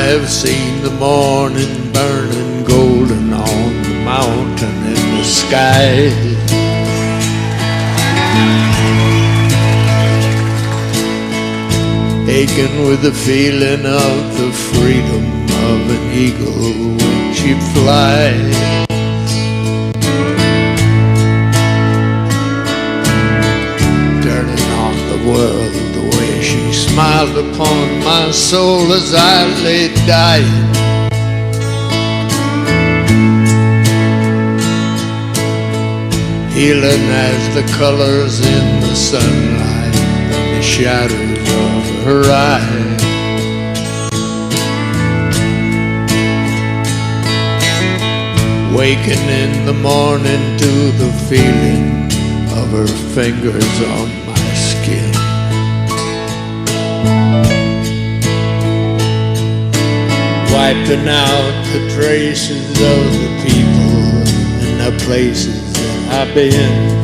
have seen the morning burning golden on the mountain in the sky. Aching with the feeling of the freedom of an eagle when she flies. Turning on the world the way she smiled upon my soul as I lay dying. Healing as the colors in the sunlight and the shadows of her eyes. Waking in the morning to the feeling of her fingers on my skin. Wiping out the traces of the people and the places that I've been.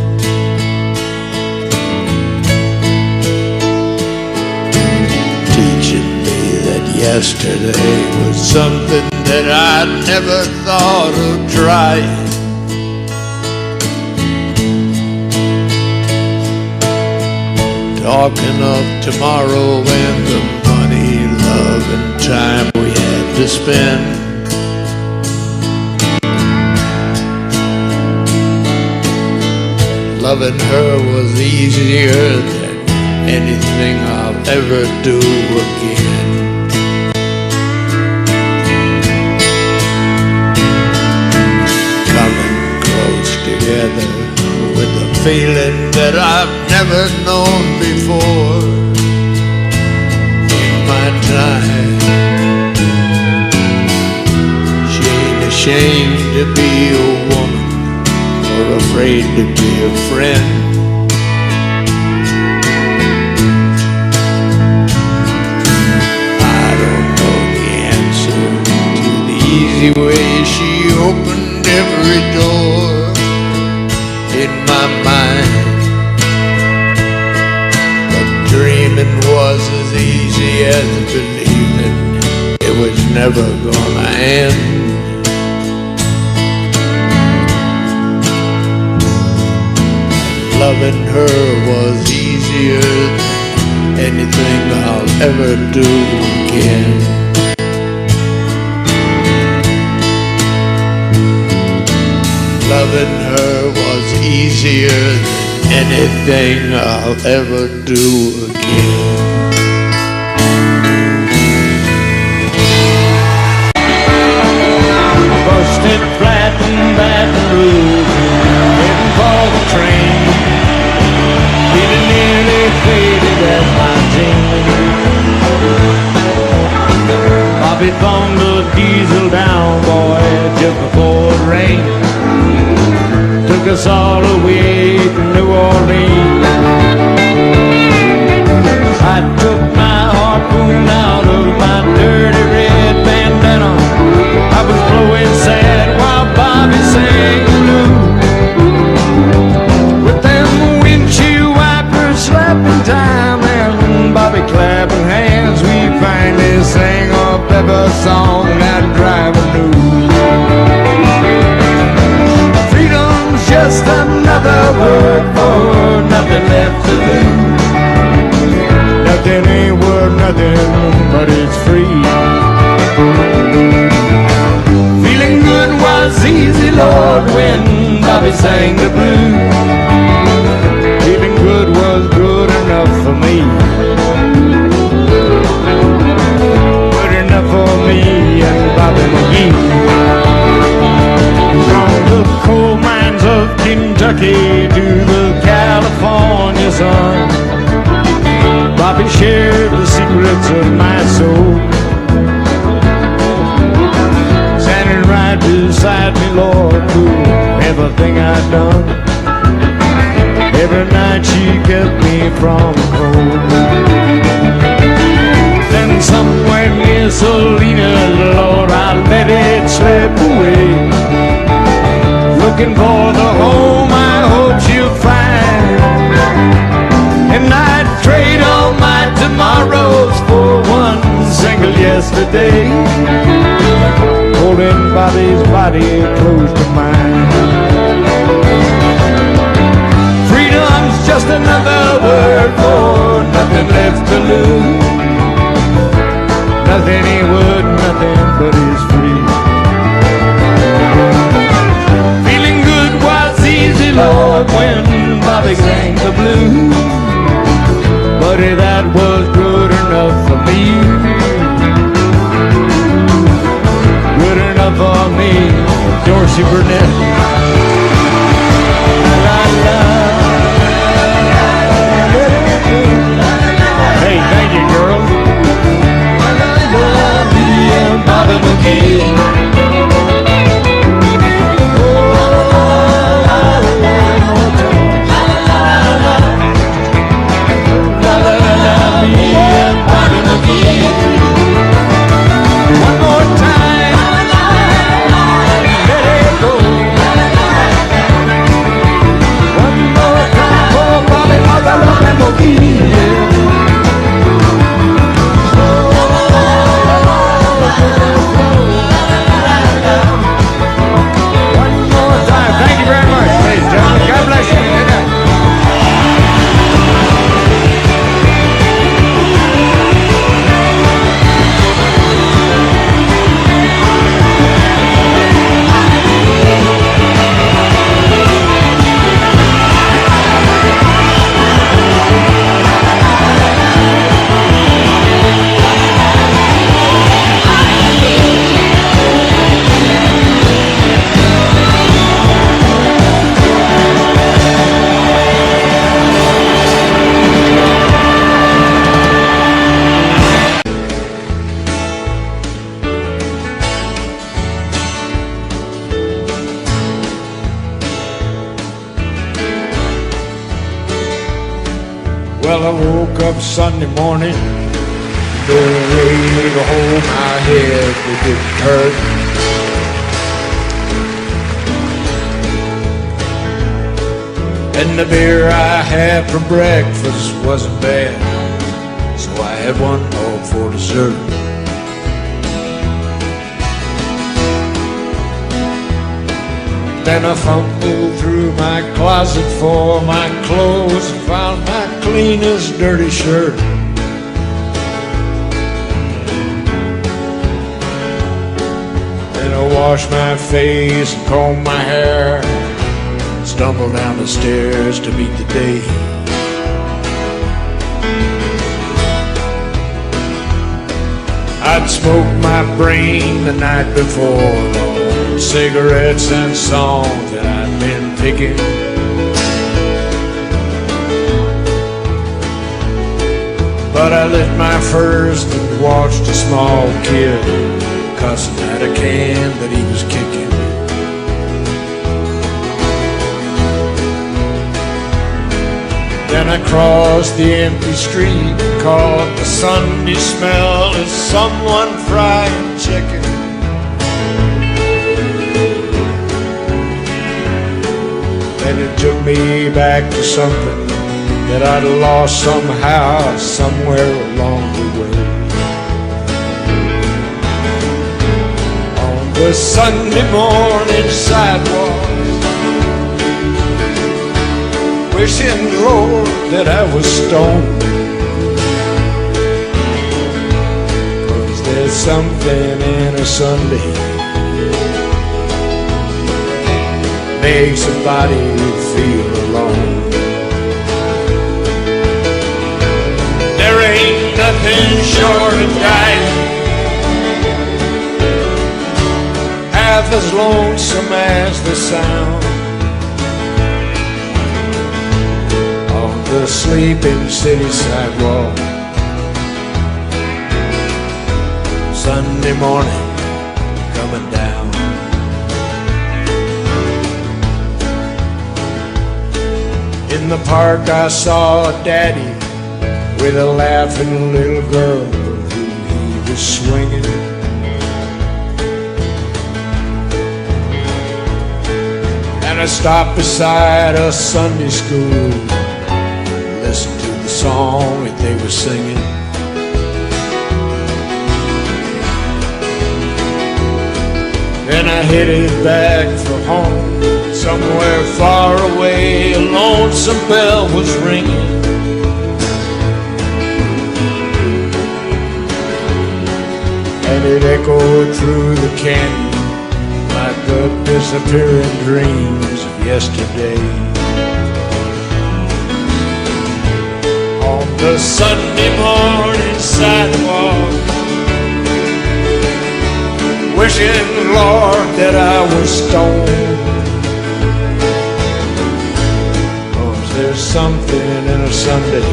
Yesterday was something that I never thought of trying. Talking of tomorrow and the money, love and time we had to spend. Loving her was easier than anything I'll ever do again. Together with a feeling that I've never known before in my time. She ain't ashamed to be a woman or afraid to be a friend. I don't know the answer to the easy way she opened every door in my mind, but dreaming was as easy as believing it was never gonna end. Loving her was easier than anything I'll ever do again. Loving her was easier than anything I'll ever do again. Busted flat in Baton Rouge, waiting for the train. Feeling nearly faded as my team. Bobby thumbed the diesel down, boy, just before it rained. Took us all away to New Orleans. I took my harpoon out of my dirty red bandana. I was blowing sad while Bobby sang blue. With them windshield wipers slapping time and Bobby clapping hands, we finally sang a clever song that driver knew. Just another word for nothing left to lose. Nothing ain't worth nothing, but it's free. Feeling good was easy, Lord, when Bobby sang the blues. Feeling good was good enough for me. Good enough for me and Bobby McGee. From the coal mines of Kentucky to the California sun, Bobby shared the secrets of my soul. Standing right beside me, Lord, through everything I'd done. Every night she kept me from cold. Then somewhere near Salinas, Lord, I let it slip away. Looking for the home I hope she'll find. And I'd trade all my tomorrows for one single yesterday. yesterday, holding Bobby's body close to mine. Freedom's just another word for nothing left to lose. Nothing he would, nothing but he's free. Feeling good was easy, Lord, when Bobby sang the blues. Buddy, that was good enough for me. Good enough for me, Dorsey Burnett. La, la. Hey, thank you, girl. Bobby McGee. One more time, let it go. One more time for Bobby McGee. One more time. Thank you very much, ladies and gentlemen. God bless you. Good night. Well, I woke up Sunday morning, barely to hold my head, it didn't hurt. And the beer I had for breakfast wasn't bad, so I had one more for dessert. Then I fumbled through my closet for my clothes and found my cleanest dirty shirt. Then I washed my face and combed my hair, stumbled down the stairs to meet the day. I'd smoked my brain the night before, cigarettes and songs that I'd been picking. But I lit my first and watched a small kid cussing at a can that he was kicking. Then I crossed the empty street, caught the Sunday smell of someone frying chicken. And it took me back to something that I'd lost somehow, somewhere along the way. On the Sunday morning sidewalk, wishing, Lord, that I was stoned. 'Cause there's something in a Sunday makes somebody feel alone. There ain't nothing short of dying half as lonesome as the sound on the sleeping city sidewalk. Sunday morning coming down. In the park I saw a daddy with a laughing little girl who he was swinging. And I stopped beside a Sunday school, listened to the song that they were singing. and I headed back for home. Somewhere far away, a lonesome bell was ringing. And it echoed through the canyon like the disappearing dreams of yesterday. On the Sunday morning sidewalk, wishing, Lord, that I was stoned. 'Cause there's something in a Sunday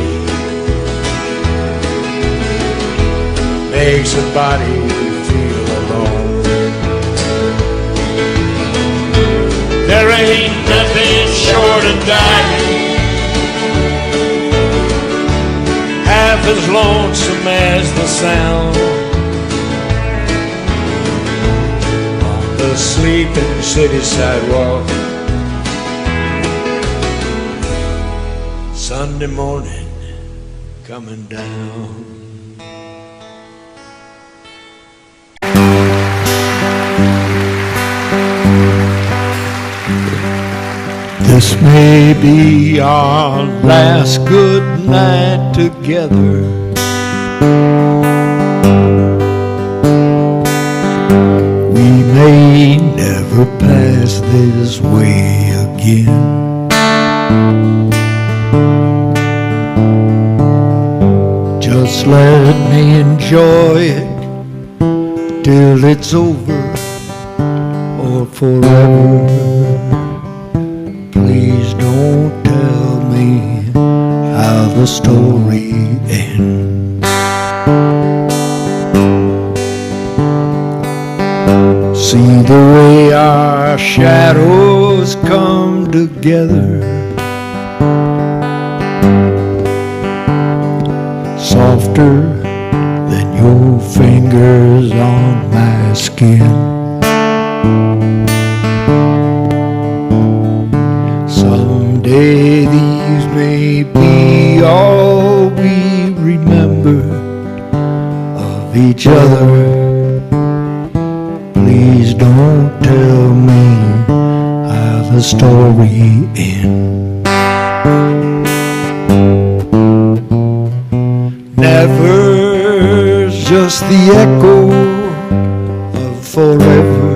makes a body feel alone. There ain't nothing short of dying half as lonesome as the sound on the sleeping city sidewalk. Sunday morning coming down. This may be our last good night together. We may never pass this way again. Just let me enjoy it till it's over or forever. Please don't tell me how the story ends. See the way our shadows come together, softer than your fingers on my skin. Someday these may be all we remember of each other. Please don't tell me how the story ends. Never's just the echo of forever.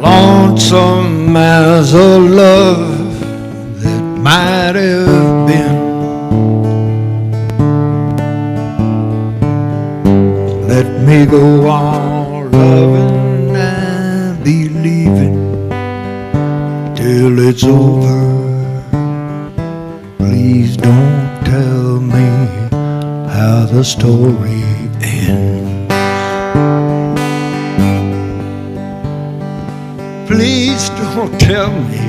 Lonesome as a love that might have been. Let me go on loving and believing till it's over. Please don't tell me how the story ends. Please don't tell me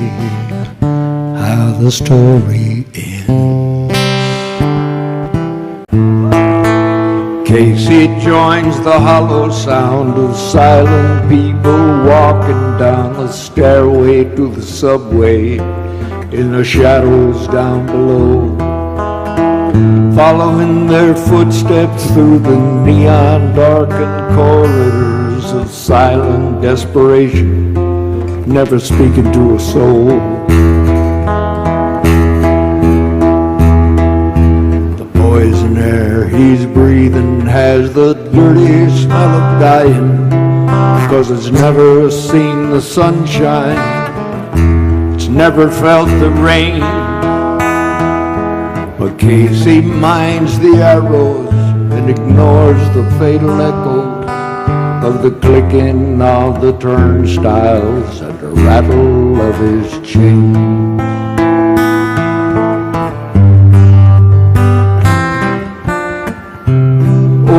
how the story ends. Casey joins the hollow sound of silent people walking down the stairway to the subway in the shadows down below, following their footsteps through the neon darkened corridors of silent desperation, never speaking to a soul. The poison air he's breathing has the dirty smell of dying, 'cause it's never seen the sunshine, it's never felt the rain. But Casey minds the arrows and ignores the fatal echoes of the clicking of the turnstiles and the rattle of his chain.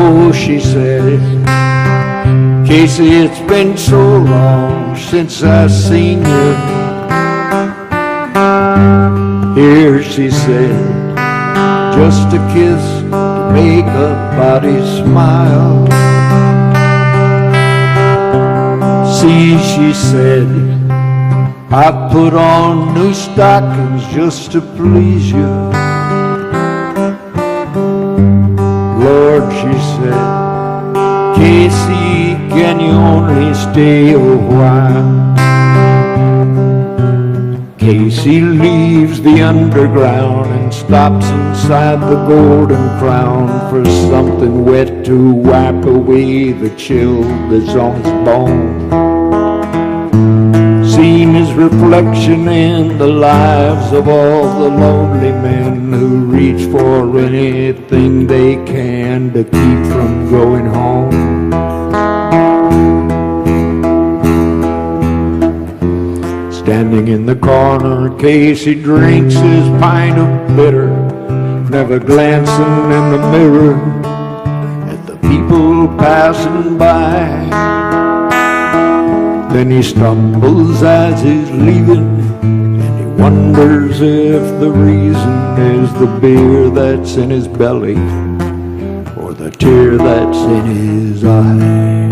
Oh, she said, Casey, it's been so long since I've seen you. Here, she said, just a kiss to make a body smile. See, she said, I put on new stockings just to please you. Lord, she said, can you only stay a while? Casey leaves the underground and stops inside the Golden Crown for something wet to wipe away the chill that's on his bones. Seen his reflection in the lives of all the lonely men who reach for anything they can to keep from going home. Standing in the corner, Casey drinks his pint of bitter, never glancing in the mirror at the people passing by. Then he stumbles as he's leaving, and he wonders if the reason is the beer that's in his belly or the tear that's in his eye.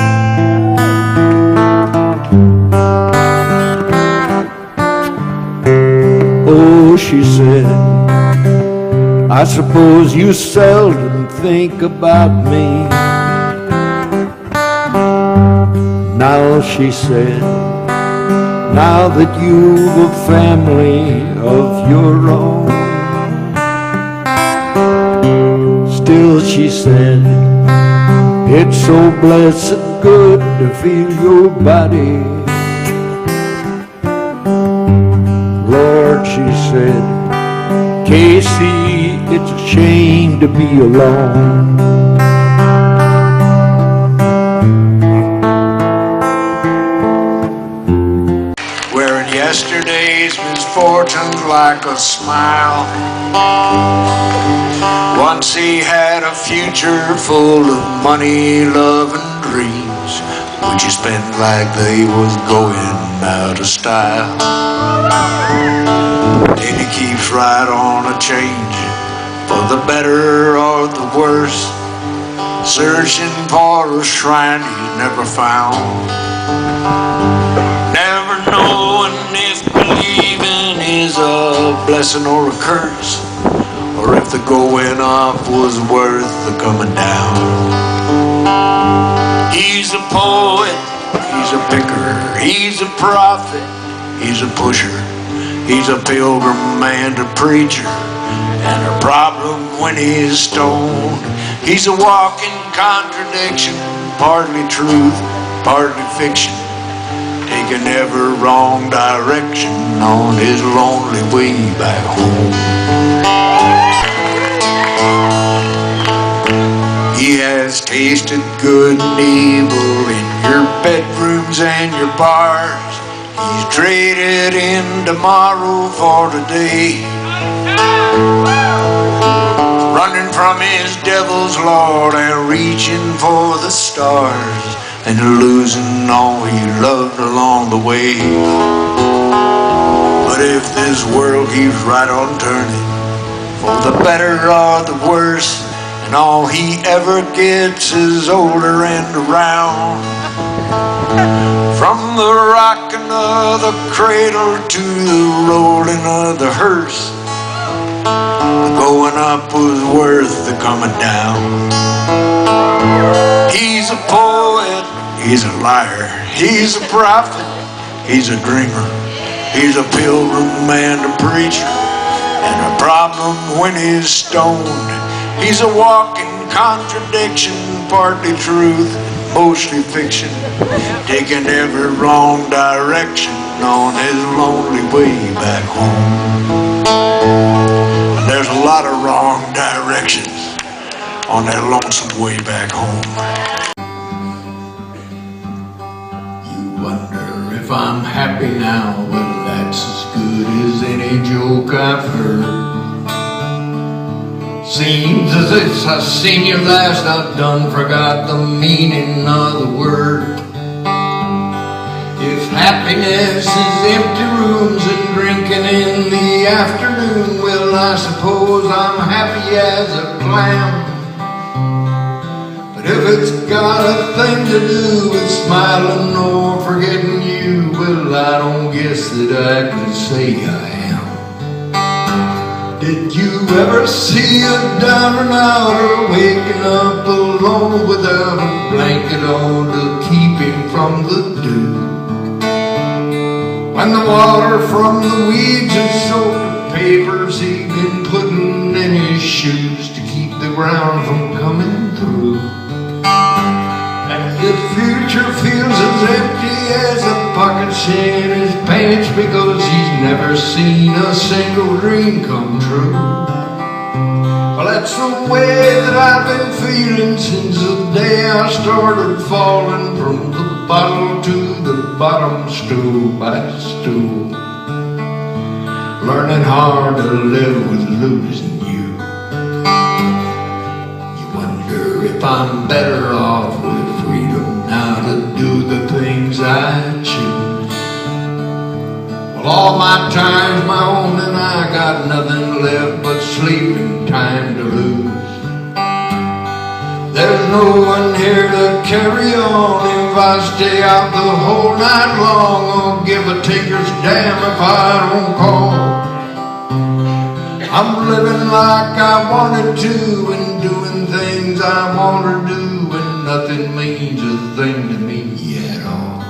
Oh, she said, I suppose you seldom think about me. Now, she said, now that you've a family of your own. Still, she said, it's so blessed good to feel your body. Lord, she said, Casey, it's a shame to be alone. Wearing yesterday's misfortunes like a smile. Once he had a future full of money, love, and dreams, which he spent like they was going out of style. And he keeps right on a change, for the better or the worse, searching for a shrine he's never found. Never knowing if believing is a blessing or a curse, or if the going up was worth the coming down. He's a poet, he's a picker, he's a prophet, he's a pusher, he's a pilgrim and a preacher, and a problem when he's stoned. He's a walking contradiction, partly truth, partly fiction, taking every wrong direction on his lonely way back home. He has tasted good and evil in your bedrooms and your bars. He's traded in tomorrow for today, running from his devil's lord and reaching for the stars, and losing all he loved along the way. But if this world keeps right on turning, for the better or the worse, and all he ever gets is older and around, from the rocking of the cradle to the rolling of the hearse, the going up was worth the coming down. He's a poet, he's a liar, he's a prophet, he's a dreamer, he's a pilgrim and a preacher, and a problem when he's stoned. He's a walking contradiction, partly truth, mostly fiction, taking every wrong direction on his lonely way back home. And there's a lot of wrong directions on that lonesome way back home. You wonder if I'm happy now. Well, that's as good as any joke I've heard. Seems as if I've seen you last, I've done forgot the meaning of the word. If happiness is empty rooms and drinking in the afternoon, well, I suppose I'm happy as a clam. But if it's got a thing to do with smiling or forgetting you, well, I don't guess that I could say I am. Did you ever see a down and outer waking up alone without a blanket on to keep him from the dew. When the water from the weeds has soaked the papers he's been putting in his shoes to keep the ground from coming through. And the future feels as empty as the pockets in his pants because he's never seen a single dream come true. Well, that's the way that I've been feeling since the day I started falling from the bottle to the bottom, stool by stool, learning hard to live with losing you. You wonder if I'm better off with freedom now to do the things I choose. Well, all my time's my own and I got nothing left but sleeping time to lose. There's no one here to carry on if I stay out the whole night long. I'll give a tinker's damn if I don't call. I'm living like I wanted to and doing things I want to do, and nothing means a thing to me at all.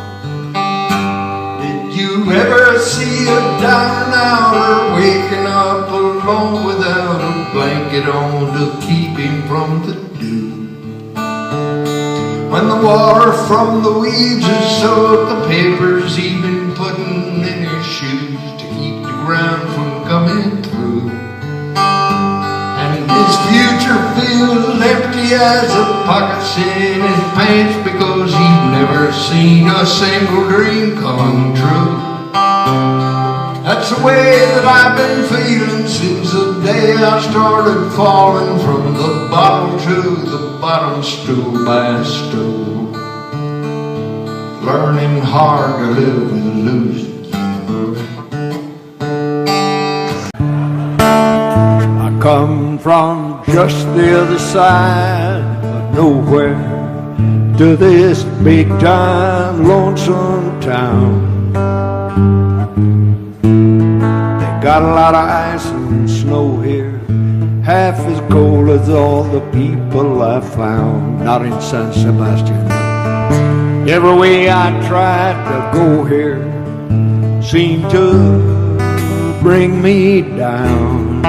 Did you ever see a down and outer waking up alone without a blanket on to keep him from the dew? When the water from the weeds has soaked the papers he's been putting in his shoes to keep the ground from coming through. And his future feels as empty as the pockets in his pants because he's never seen a single dream come true. That's the way that I've been feeling since the day I started falling from the bottle to the bottom, stool by stool, learning hard to live with losing you. I come from just the other side of nowhere to this big time lonesome town. Got a lot of ice and snow here, half as cold as all the people I found. Not in San Sebastian. Every way I tried to go here seemed to bring me down.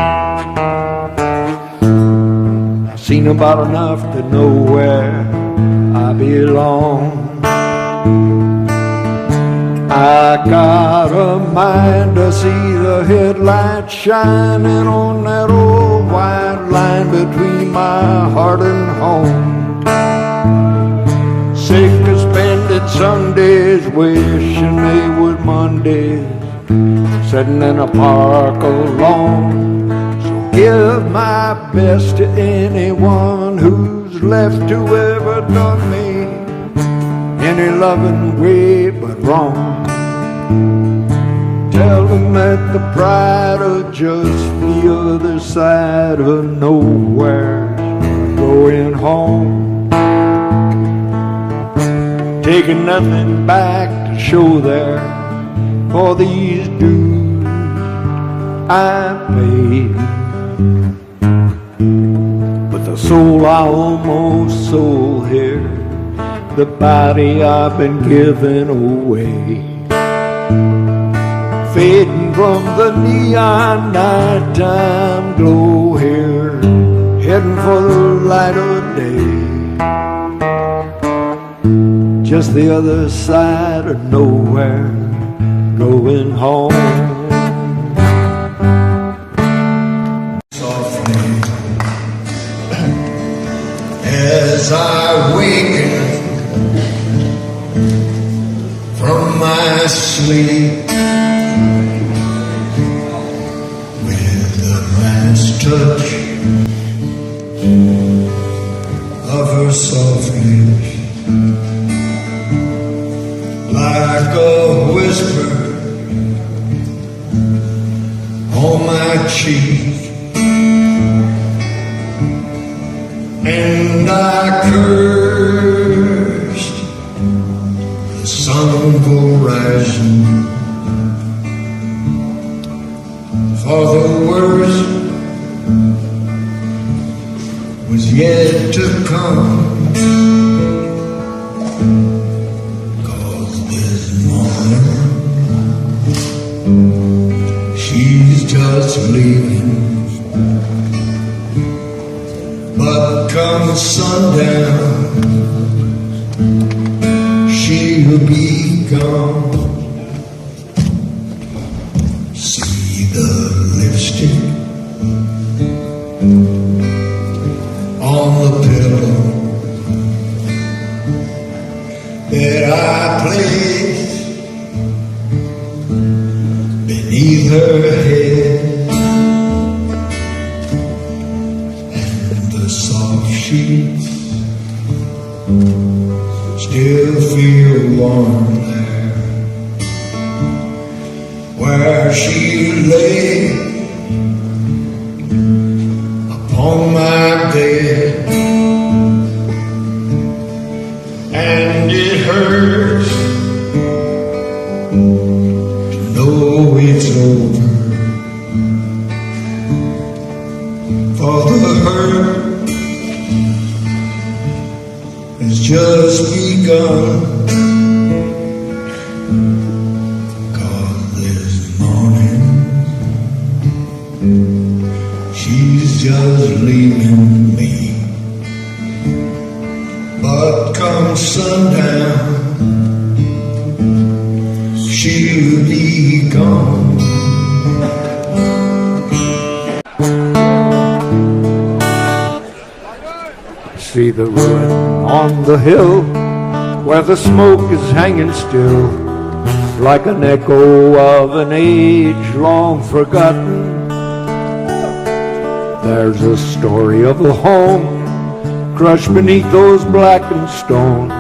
I've seen about enough to know where I belong. I got a mind to see the headlights shining on that old white line between my heart and home. Sick of spending Sundays wishing they was Mondays, sitting in a park alone. So give my best to anyone who's left to ever done me any loving way but wrong. Tell them that the pride of just the other side of nowhere's going home, taking nothing back to show there for these dues I paid. But the soul I almost sold here, the body I've been giving away, fading from the neon nighttime glow here, heading for the light of day, just the other side of nowhere, going home. Softly as I waken from my sleep, with the last touch of her soft lips, like a whisper on my cheek, and I cursed the sun horizon, for the worst was yet to come. leaving, but come sundown, she'll be gone. See the lipstick on the pillow that I placed beneath her head, and the soft sheets still feel warm there where she lay upon my bed. And it hurts to know it's over, for the hurt has just begun. 'Cause this morning she's just leaving me, but come sundown, she'll be gone. See the ruin on the hill where the smoke is hanging still, like an echo of an age long forgotten. There's a story of a home crushed beneath those blackened stones,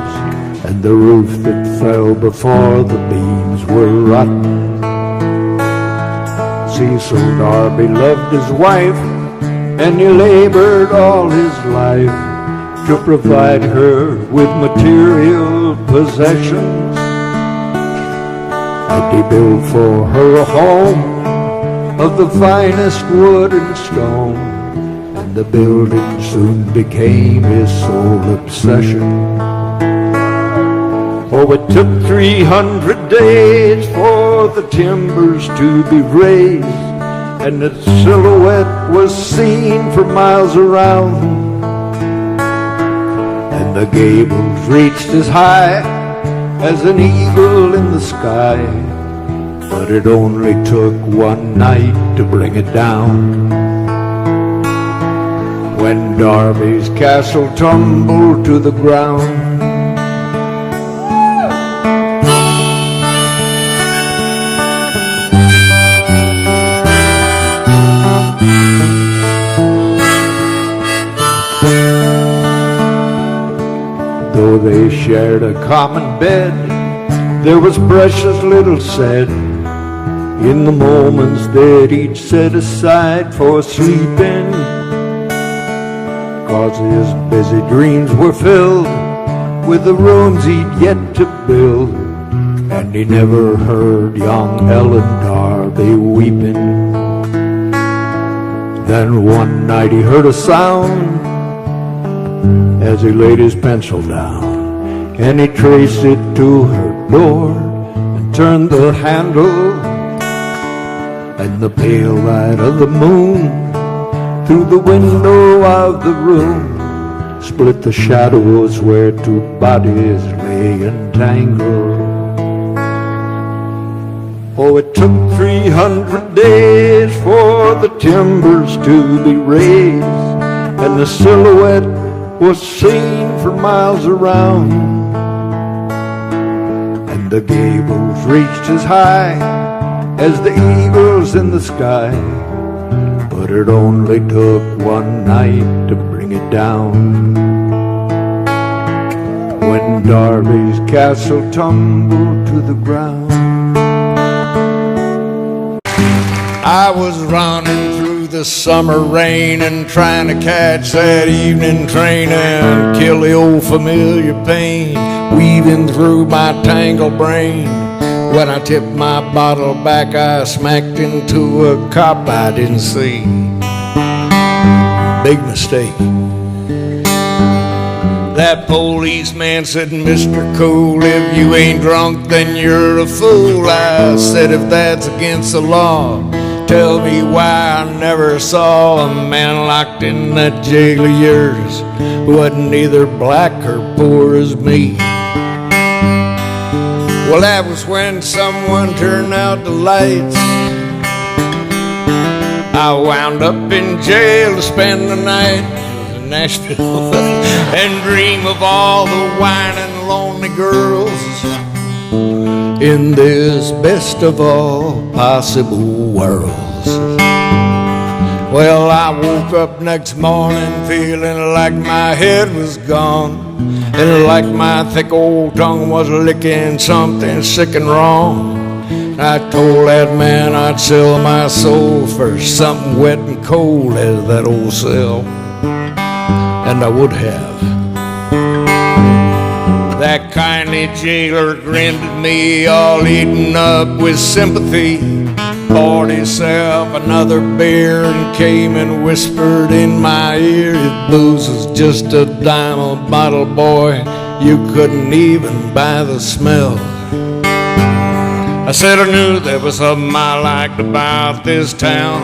and the roof that fell before the beams were rotten. Cecil Darby loved his wife, and he labored all his life to provide her with material possessions. And he built for her a home of the finest wood and stone, and the building soon became his sole obsession. Oh, it took 300 days for the timbers to be raised, and its silhouette was seen for miles around. And the gables reached as high as an eagle in the sky, but it only took one night to bring it down. When Darby's castle tumbled to the ground, though they shared a common bed, there was precious little said in the moments that each set aside for sleeping. 'Cause his busy dreams were filled with the rooms he'd yet to build, and he never heard young Ellen Darby weeping. Then one night he heard a sound as he laid his pencil down, and he traced it to her door and turned the handle, and the pale light of the moon through the window of the room split the shadows where two bodies lay entangled. Oh, it took 300 days for the timbers to be raised, and the silhouette was seen for miles around. And the gables reached as high as the eagles in the sky, but it only took one night to bring it down. When Darby's castle tumbled to the ground. I was running through the summer rain and trying to catch that evening train and kill the old familiar pain weaving through my tangled brain. When I tipped my bottle back, I smacked into a cop I didn't see. Big mistake. That policeman said, "Mr. Cool, if you ain't drunk, then you're a fool." I said, "If that's against the law, tell me why I never saw a man locked in that jail of yours who wasn't either black or poor as me. Well, that was when someone turned out the lights. I wound up in jail to spend the night in Nashville and dream of all the whining lonely girls in this best of all possible worlds. Well, I woke up next morning feeling like my head was gone and like my thick old tongue was licking something sick and wrong. I told that man I'd sell my soul for something wet and cold as that old cell, and I would have. That kindly jailer grinned at me, all eaten up with sympathy, poured himself another beer and came and whispered in my ear, "If booze is just a dime a bottle, boy, you couldn't even buy the smell." I said I knew there was something I liked about this town.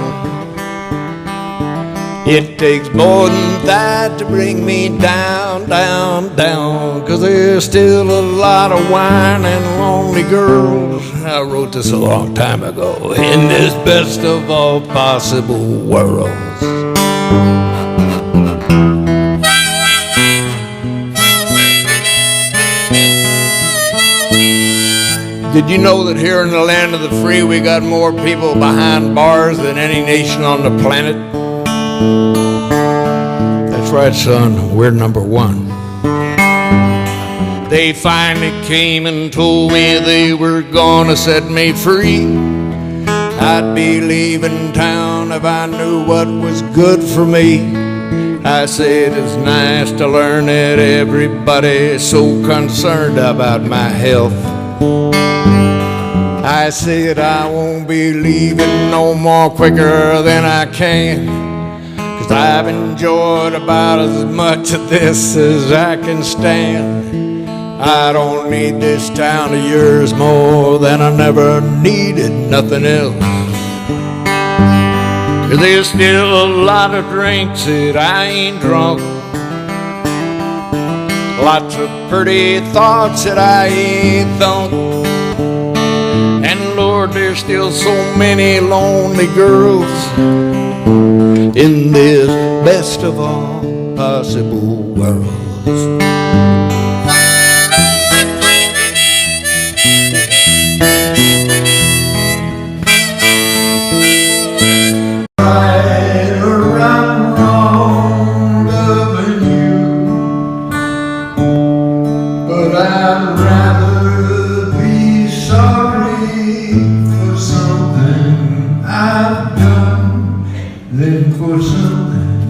It takes more than that to bring me down, down, down, 'cause there's still a lot of whining lonely girls. I wrote this a long time ago, in this best of all possible worlds. Did you know that here in the land of the free we got more people behind bars than any nation on the planet? That's right, son, we're number one. They finally came and told me they were gonna set me free. I'd be leaving town if I knew what was good for me. I said it's nice to learn that everybody's so concerned about my health. I said I won't be leaving no more quicker than I can, 'cause I've enjoyed about as much of this as I can stand. I don't need this town of yours more than I never needed nothing else. 'Cause there's still a lot of drinks that I ain't drunk, lots of pretty thoughts that I ain't thunk. And Lord, there's still so many lonely girls in this best of all possible worlds. Right or I'm wrong loving you, but I'd rather be sorry for something I've done than for something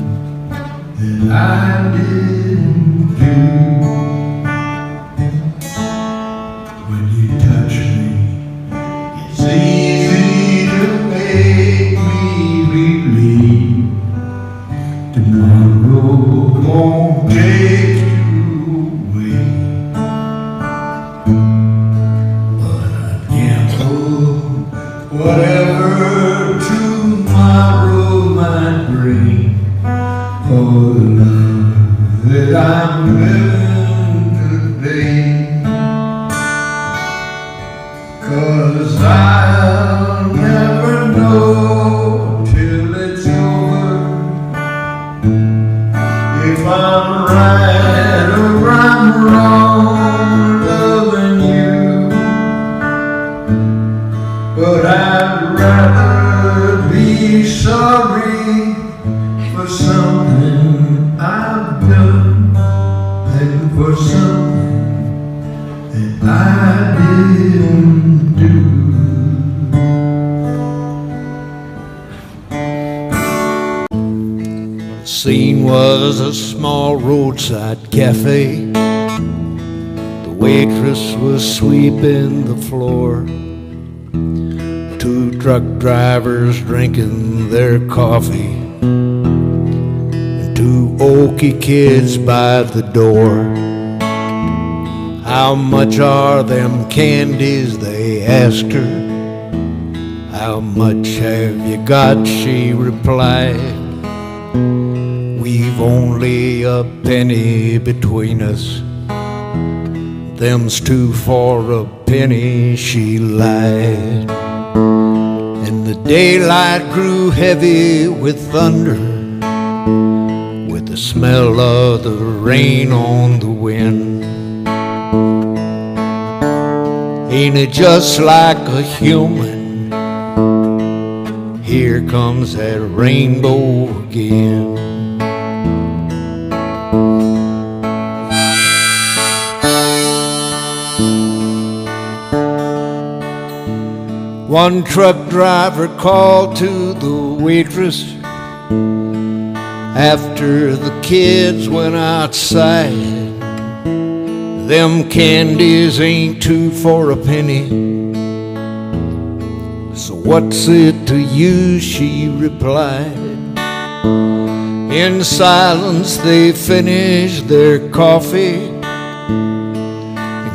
that I didn't do. When you touch me, it's easy to make me believe tomorrow won't take you away. But I gamble whatever tomorrow might bring for the love that I'm living today. 'Cause I'll never know till it's over if I'm right or I'm wrong loving you. But I'd rather be sorry for something I've done than for something that I didn't do. The scene was a small roadside cafe. The waitress was sweeping the floor. Two truck drivers drinking their coffee, and two oaky kids by the door. How much are them candies, they asked her. How much have you got, she replied. We've only a penny between us. Them's two for a penny, she lied. And the daylight grew heavy with thunder, with the smell of the rain on the wind. Ain't it just like a human? Here comes that rainbow again. One truck driver called to the waitress after the kids went outside. Them candies ain't two for a penny. So what's it to you, she replied. In silence they finished their coffee,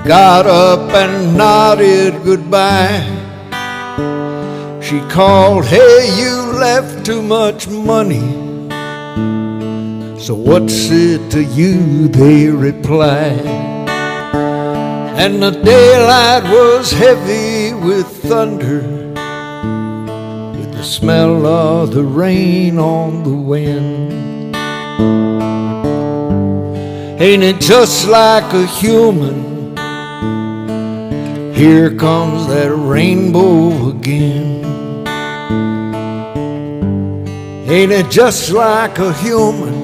got up and nodded goodbye. She called, hey, you left too much money. So what's it to you, they replied. And the daylight was heavy with thunder, with the smell of the rain on the wind. Ain't it just like a human? Here comes that rainbow again. Ain't it just like a human?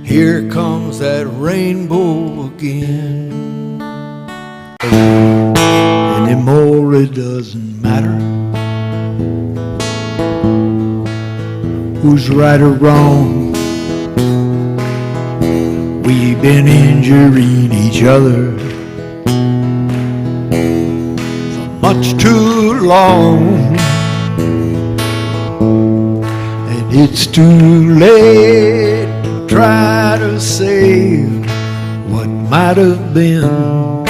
Here comes that rainbow again. Anymore it doesn't matter who's right or wrong. We've been injuring each other for much too long. And it's too late to try to save what might have been.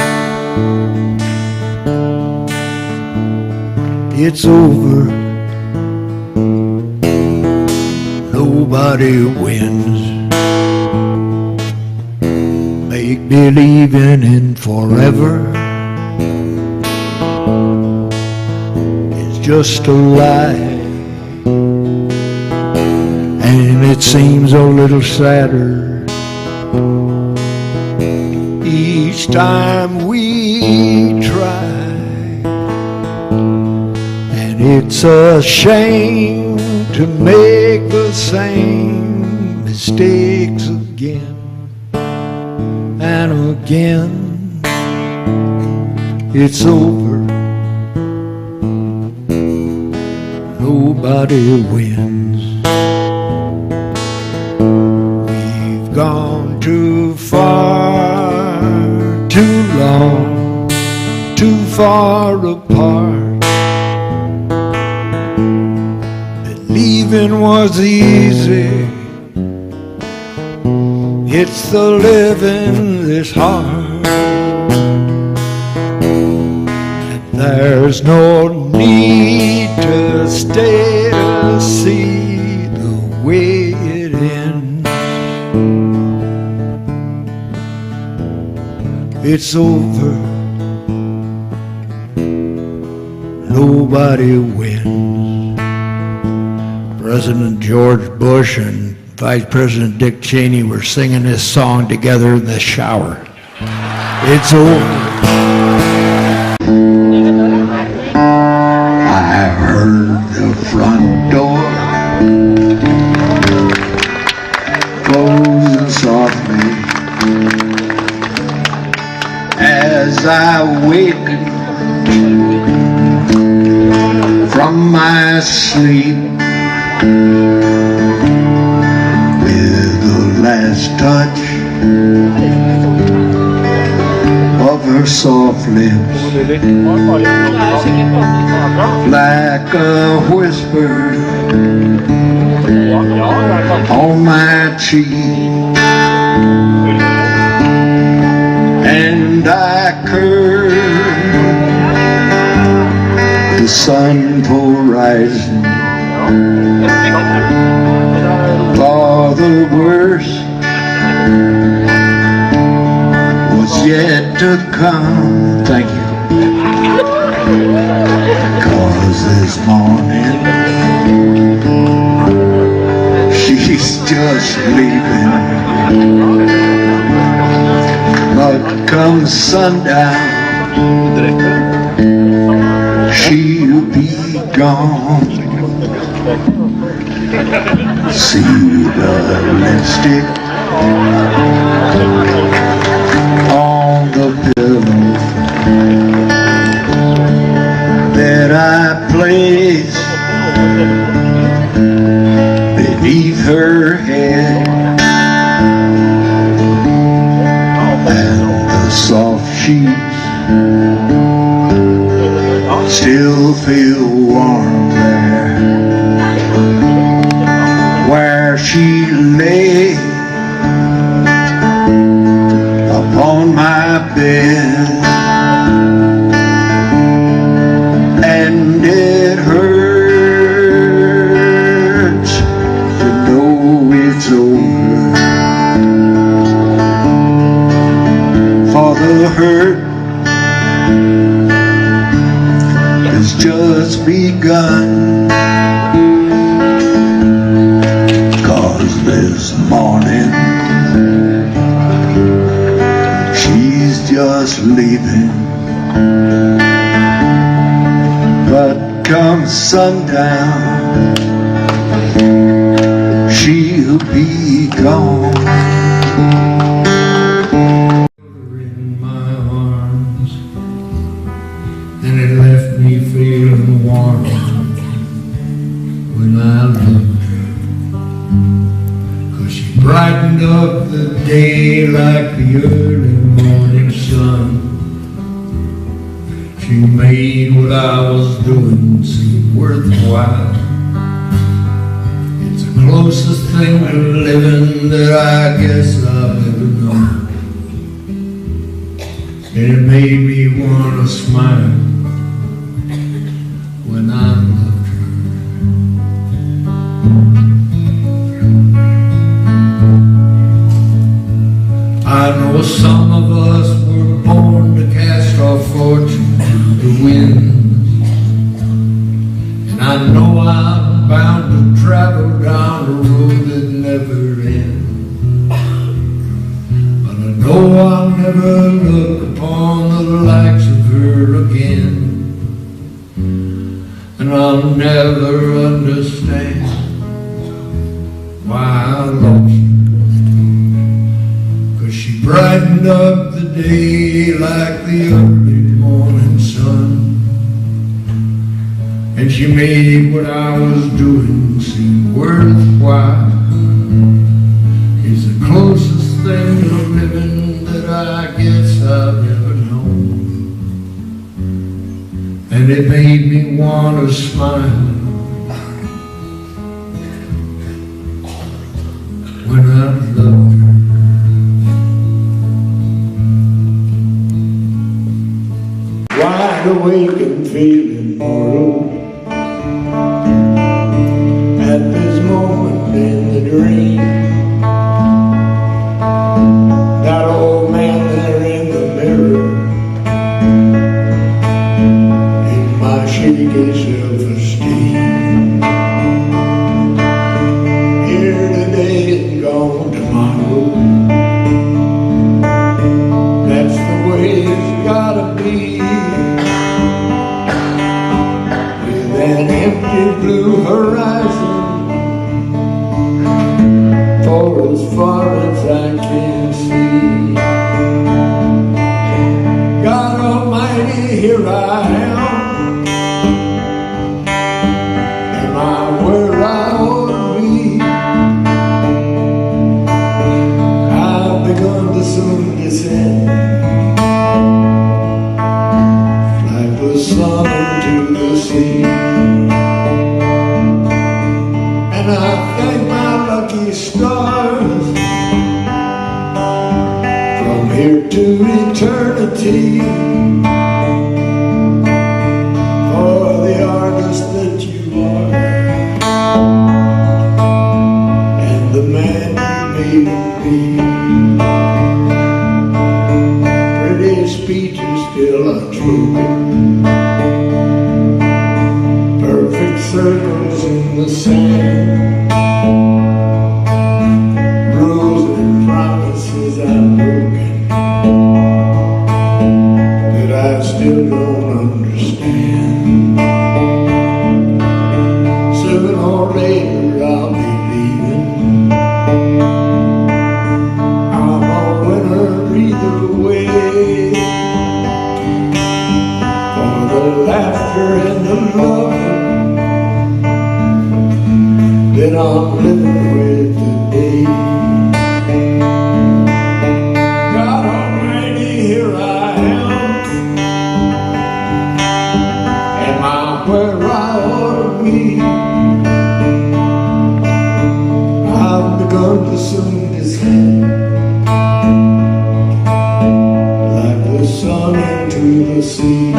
It's over. Nobody wins. Make believing in forever is just a lie. And it seems a little sadder each time we try. And it's a shame to make the same mistakes again and again. It's over. Nobody wins. We've gone too far, too long, too far apart. Believing was easy. It's the living that's hard. And there's no need to stay to see the way it ends. It's over. Nobody wins. President George Bush and Vice President Dick Cheney were singing this song together in the shower. It's over. I heard the front door closing softly as I wakened from my sleep. With the last touch of her soft lips, like a whisper on my cheek, and I curved the sun full rising, for the worst was yet to come. Thank you. 'Cause this morning she's just leaving, but come sundown she'll be gone. See the lipstick on the pillow that I placed beneath her head, and the soft sheets still feel warm there where she lay upon my bed. And it hurts to know it's over, for the hurt has just begun. 'Cause this morning she's just leaving, but come sundown she'll be gone. In my arms, and it left me feeling warm when I loved her. 'Cause she brightened up the day like the early morning sun. She made what I was doing seem worthwhile. It's the closest thing to living that I guess I've ever known. And it made me want to smile when I loved her. I know some of us were born to cast our fortune to the winds, and I know I'm bound to travel down a road that never ends. But I know I'll never look upon the likes of her again, and I'll never understand why I lost her. 'Cause she brightened up the day like the early morning sun, and she made what I was doing seem worthwhile. It's the closest thing to living that I guess I've ever known, and it made me want to smile when I loved her. Wide awake and feeling mortal at this moment in the dream. That old man there in the mirror, in my shaky self-esteem. Here today and gone tomorrow, that's the way it's gotta be. An empty blue horizon for as far as I can see. God Almighty, here I am. Am I where I ought to be? I've begun to soon descend like the sun into the sea. And I thank my lucky stars from here to eternity for the made of me. Pretty speeches still unspoken, perfect circles in the sand, rules and promises I've broken that I still don't understand. Sooner or later I'll be leaving. I'm a winner either way, for the laughter and the love that I'm living with today. God Almighty, here I am. Am I where I ought to be? I've begun to swing this hand like the sun into the sea,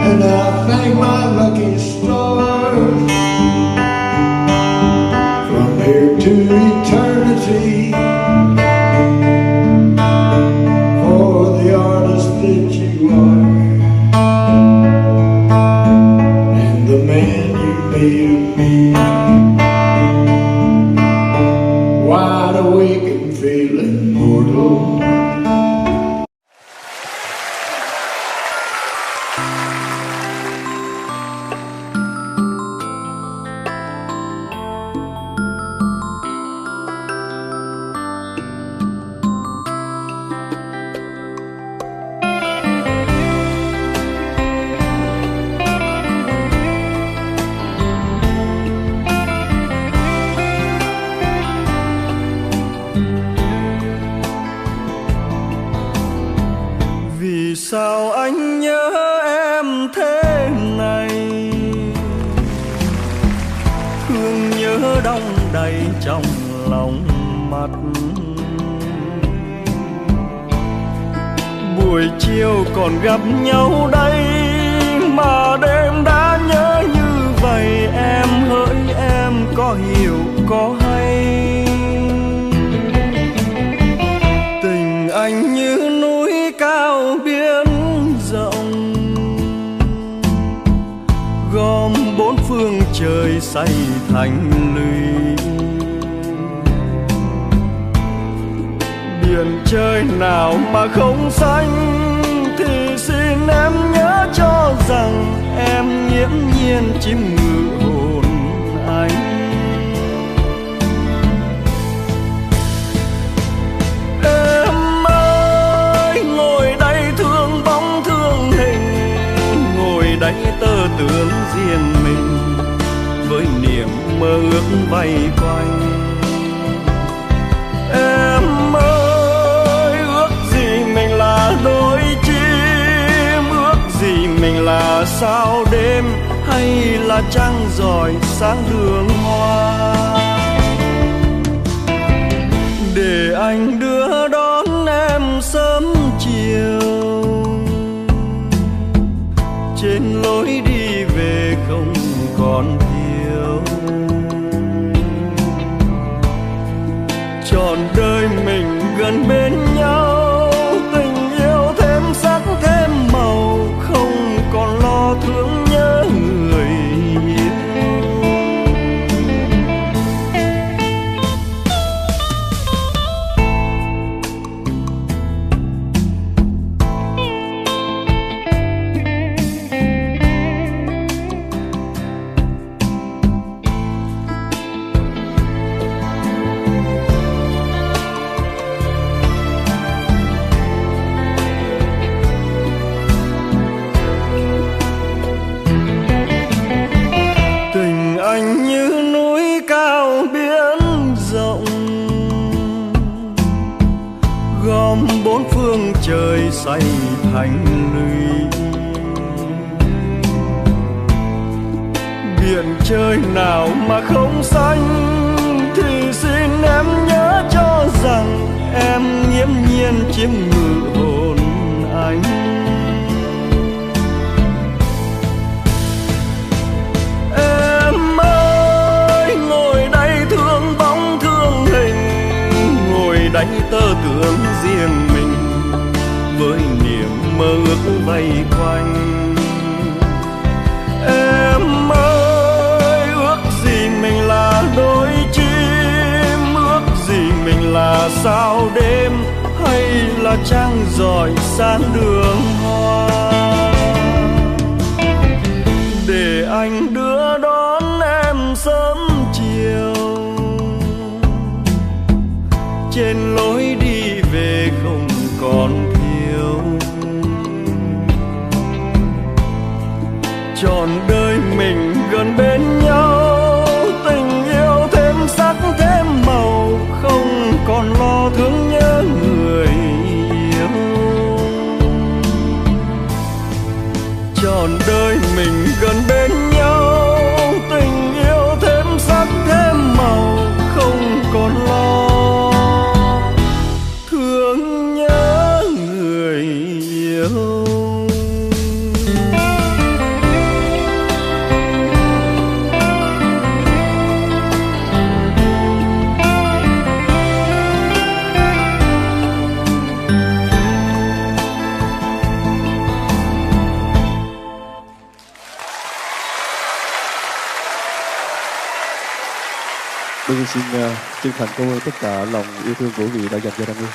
and I thank my lucky stars from here to eternity for the artist that you are and the man you made of me. Wide awake and feeling mortal. Sao anh nhớ em thế này, thương nhớ đong đầy trong lòng mắt. Buổi chiều còn gặp nhau đây mà đêm đã nhớ như vậy. Em hỡi em có hiểu có hay, tình anh như núi cao biển rộng, gom bốn phương trời xây thành lũy. Biển trời nào mà không xanh thì xin em nhớ cho rằng em nghiễm nhiên chiếm ngự hồn anh. Đây tơ tưởng riêng mình với niềm mơ ước vây quanh. Em ơi, ước gì mình là đôi chim, ước gì mình là sao đêm hay là trăng rọi sáng đường hoa, để anh đưa đón em sớm chiều trên lối đi về không còn thiếu. Trọn đời mình gần bên nhau, tình yêu thêm sắc thêm màu, không còn lo thương nhớ người yêu. Bốn phương trời xây thành lũy, biển trời nào mà không xanh thì xin em nhớ cho rằng em nghiễm nhiên chiếm ngự hồn anh. Em ơi, ngồi đây thương nước vây quanh. Em ơi, ước gì mình là đôi chim, ước gì mình là sao đêm, hay là trăng rọi sáng đường hoa. Để anh đưa đón em sớm chiều, trên lối đi về không còn thiếu. Trọn đời mình gần bên nhau, tình yêu thêm sắc thêm màu, không còn lo thương nhớ người yêu. Trọn đời mình gần bên nhau, tình yêu thêm sắc thêm màu, không còn lo thương nhớ người yêu. Bây giờ xin chân thành cảm ơn tất cả lòng yêu thương của quý vị đã dành cho Đăng Nguyên.